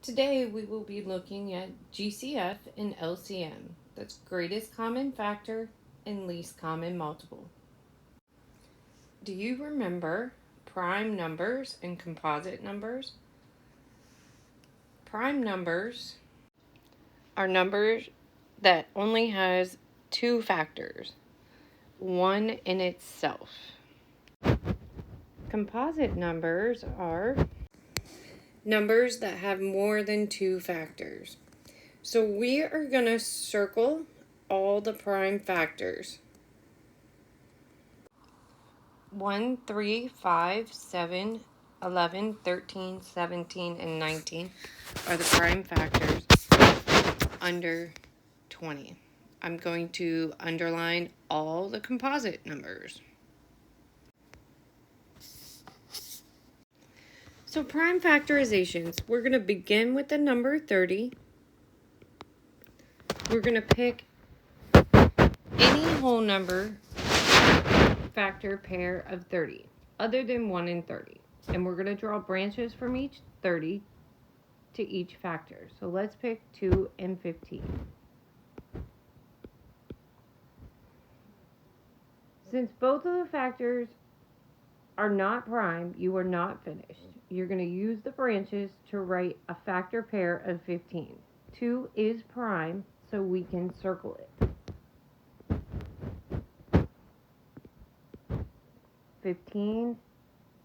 Today we will be looking at GCF and LCM. That's greatest common factor and least common multiple. Do you remember prime numbers and composite numbers? Prime numbers are numbers that only has two factors, one in itself. Composite numbers are numbers that have more than two factors. So we are going to circle all the prime factors. 1, 3, 5, 7, 11, 13, 17, and 19 are the prime factors under 20. I'm going to underline all the composite numbers. So prime factorizations, we're going to begin with the number 30. We're going to pick any whole number factor pair of 30, other than 1 and 30. And we're going to draw branches from each 30 to each factor. So let's pick 2 and 15. Since both of the factors are not prime, you are not finished. You're going to use the branches to write a factor pair of 15. 2 is prime, so we can circle it. 15,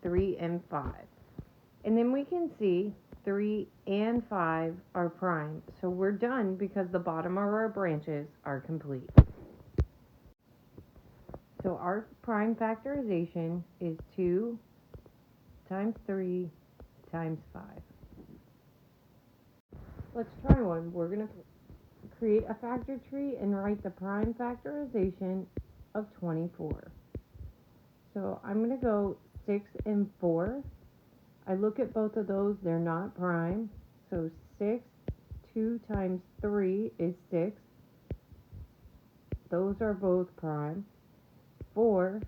3, and 5. And then we can see 3 and 5 are prime. So we're done because the bottom of our branches are complete. So our prime factorization is 2 times 3 times 5. Let's try one. We're going to create a factor tree and write the prime factorization of 24. So I'm going to go 6 and 4. I look at both of those, they're not prime. So 6, 2 times 3 is 6. Those are both prime. 4,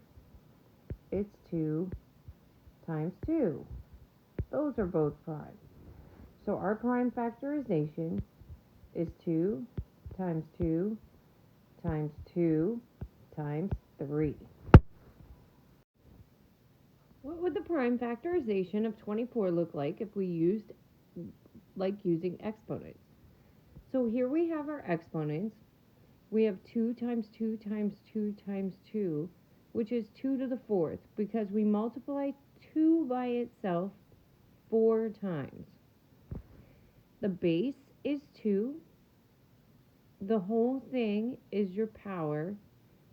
it's 2 times 2. Those are both prime. So our prime factorization is 2 times 2 times 2 times 3. What would the prime factorization of 24 look like if we used using exponents? So here we have our exponents. We have 2 times 2 times 2 times 2, which is 2 to the 4th, because we multiply 2 by itself 4 times. The base is 2. The whole thing is your power.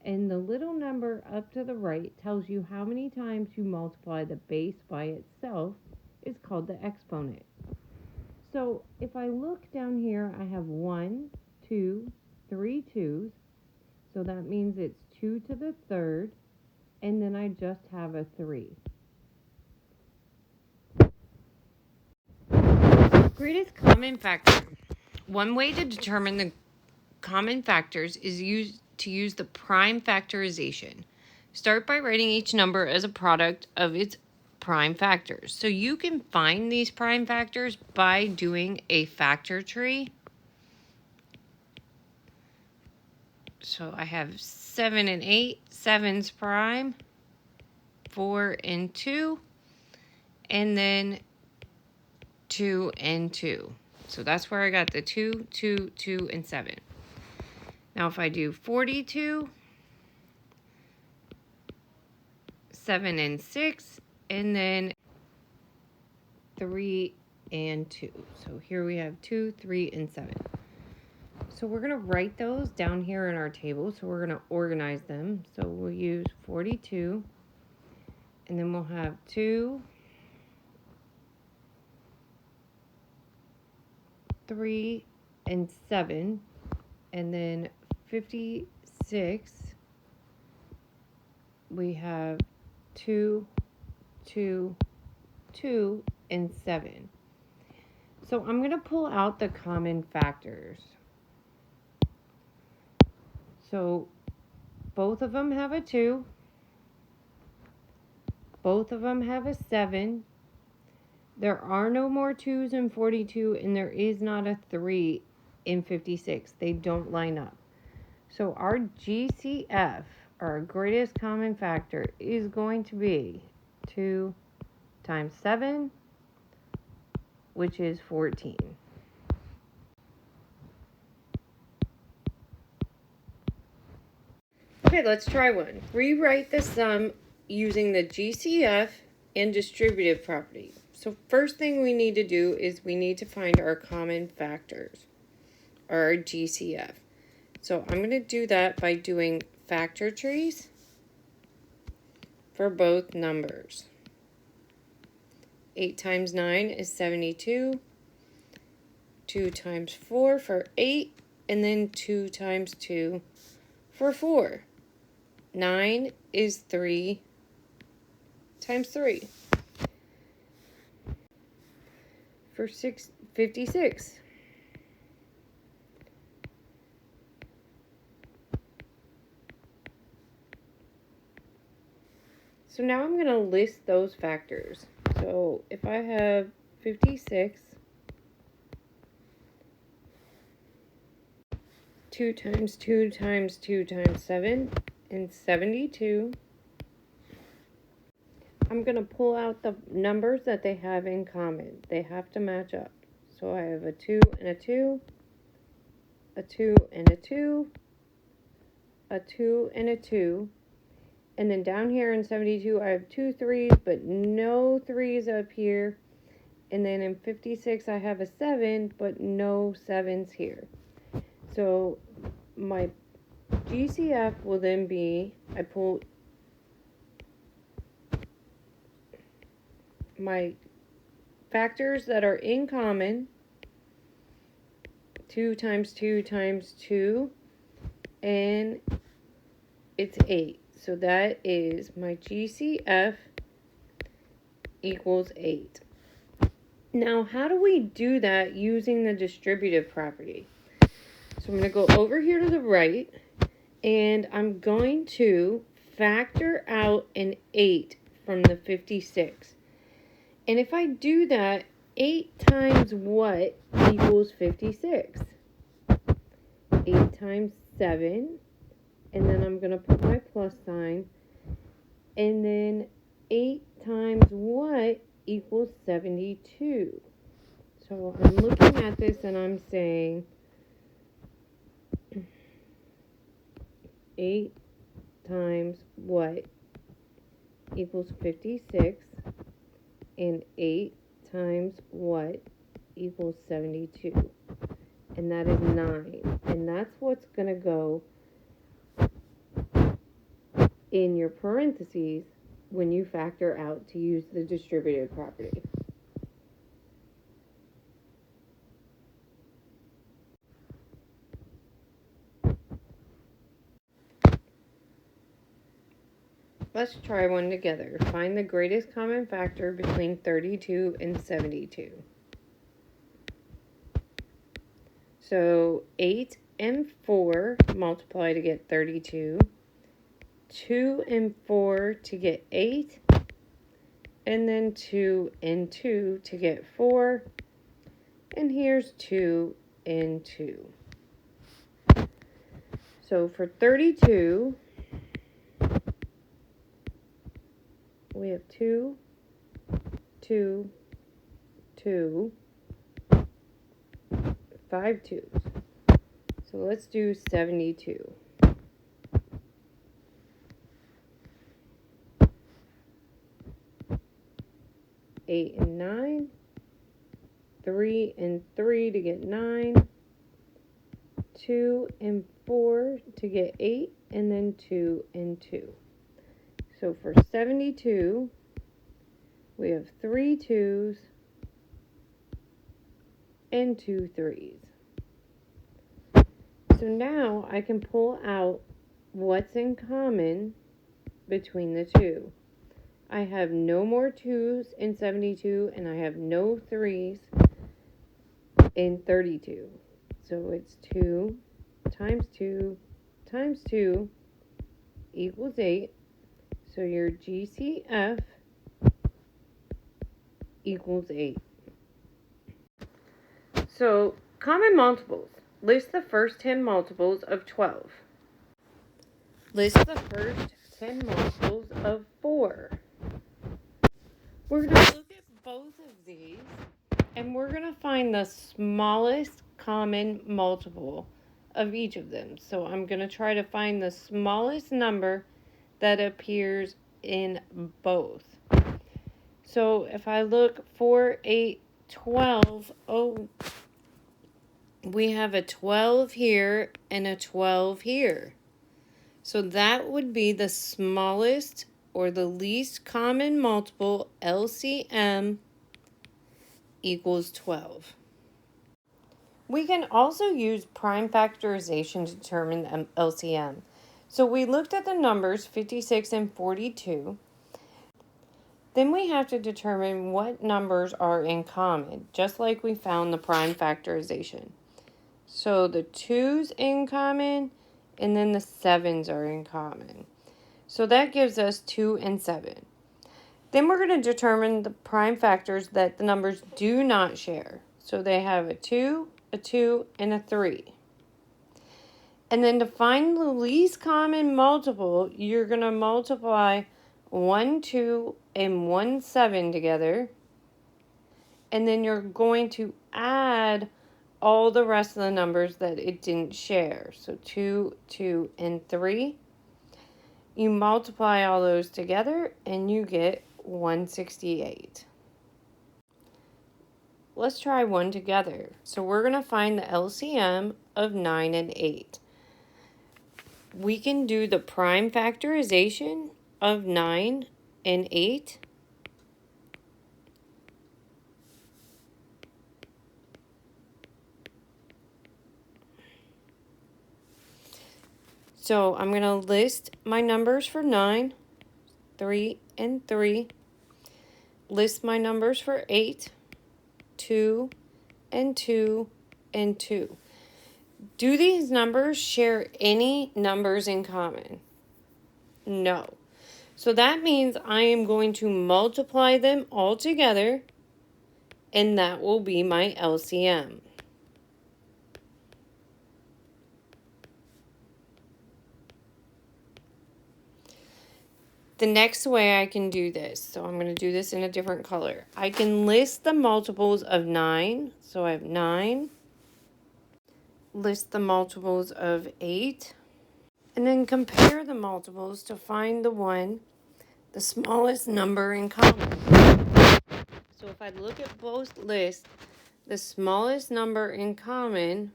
And the little number up to the right tells you how many times you multiply the base by itself is called the exponent. So if I look down here, I have 1, 2, 3 2s. So that means it's 2 to the 3rd. And then I just have a 3. Greatest common factor. One way to determine the common factors is to use the prime factorization. Start by writing each number as a product of its prime factors. So you can find these prime factors by doing a factor tree. So I have 7 and 8. 7's prime. 4 and 2. And then 2 and 2. So that's where I got the 2, 2, 2, and 7. Now if I do 42, 7 and 6, and then 3 and 2. So here we have 2, 3, and 7. So we're going to write those down here in our table. So we're going to organize them. So we'll use 42, and then we'll have 2, 3, and 7, and then 56, we have 2, 2, 2, and 7. So I'm going to pull out the common factors. So both of them have a 2. Both of them have a 7. There are no more 2's in 42, and there is not a 3 in 56. They don't line up. So our GCF, our greatest common factor, is going to be 2 times 7, which is 14. Okay, let's try one. Rewrite the sum using the GCF and distributive property. So first thing we need to do is we need to find our common factors, or our GCF. So I'm going to do that by doing factor trees for both numbers. 8 times 9 is 72. 2 times 4 for 8. And then 2 times 2 for 4. 9 is 3 times 3 for 56. So now I'm going to list those factors. So if I have 56, 2 times 2 times 2 times 7, and 72, I'm going to pull out the numbers that they have in common. They have to match up. So I have a 2 and a 2, a 2 and a 2, a 2 and a 2, and then down here in 72 I have 2 3s but no 3s up here, and then in 56 I have a 7 but no 7s here. So my GCF will then be, I pull my factors that are in common, 2 times 2 times 2, and it's 8. So that is my GCF equals 8. Now, how do we do that using the distributive property? So I'm going to go over here to the right, and I'm going to factor out an 8 from the 56. And if I do that, 8 times what equals 56? 8 times 7, and then I'm going to put my plus sign, and then 8 times what equals 72. So I'm looking at this and I'm saying 8 times what equals 56, and 8 times what equals 72, and that is 9, and that's what's going to go in your parentheses when you factor out to use the distributive property. Let's try one together. Find the greatest common factor between 32 and 72. So 8 and 4 multiply to get 32. 2 and 4 to get 8. And then 2 and 2 to get 4. And here's 2 and 2. So for 32, we have 2, 2, 2, 5 2s. So let's do 72. 8 and 9, 3 and 3 to get 9, 2 and 4 to get 8, and then 2 and 2. So for 72, we have 3 2s and 2 3s. So now I can pull out what's in common between the two. I have no more 2s in 72, and I have no 3s in 32. So it's 2 times 2 times 2 equals 8. So your GCF equals 8. So, common multiples. List the first 10 multiples of 12. List the first 10 multiples of 4. We're going to look at both of these, and we're going to find the smallest common multiple of each of them. So I'm going to try to find the smallest number that appears in both. So if I look 4, 8, 12, we have a 12 here and a 12 here. So that would be the smallest or the least common multiple, LCM, equals 12. We can also use prime factorization to determine the LCM. So we looked at the numbers 56 and 42. Then we have to determine what numbers are in common, just like we found the prime factorization. So the 2's in common, and then the 7's are in common. So that gives us 2 and 7. Then we're going to determine the prime factors that the numbers do not share. So they have a 2, and a 3. And then to find the least common multiple, you're going to multiply 1, 2, and 1, 7 together. And then you're going to add all the rest of the numbers that it didn't share. So 2, 2, and 3. You multiply all those together and you get 168. Let's try one together. So we're going to find the LCM of 9 and 8. We can do the prime factorization of 9 and 8. So I'm going to list my numbers for 9, 3, and 3. List my numbers for 8, 2, and 2, and 2. Do these numbers share any numbers in common? No. So that means I am going to multiply them all together, and that will be my LCM. The next way I can do this, so I'm going to do this in a different color. I can list the multiples of 9. So I have 9. List the multiples of 8. And then compare the multiples to find the smallest number in common. So if I look at both lists, the smallest number in common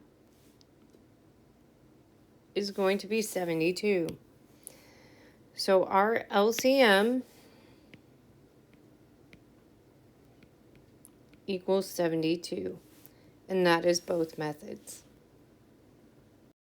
is going to be 72. So our LCM equals 72. And that is both methods.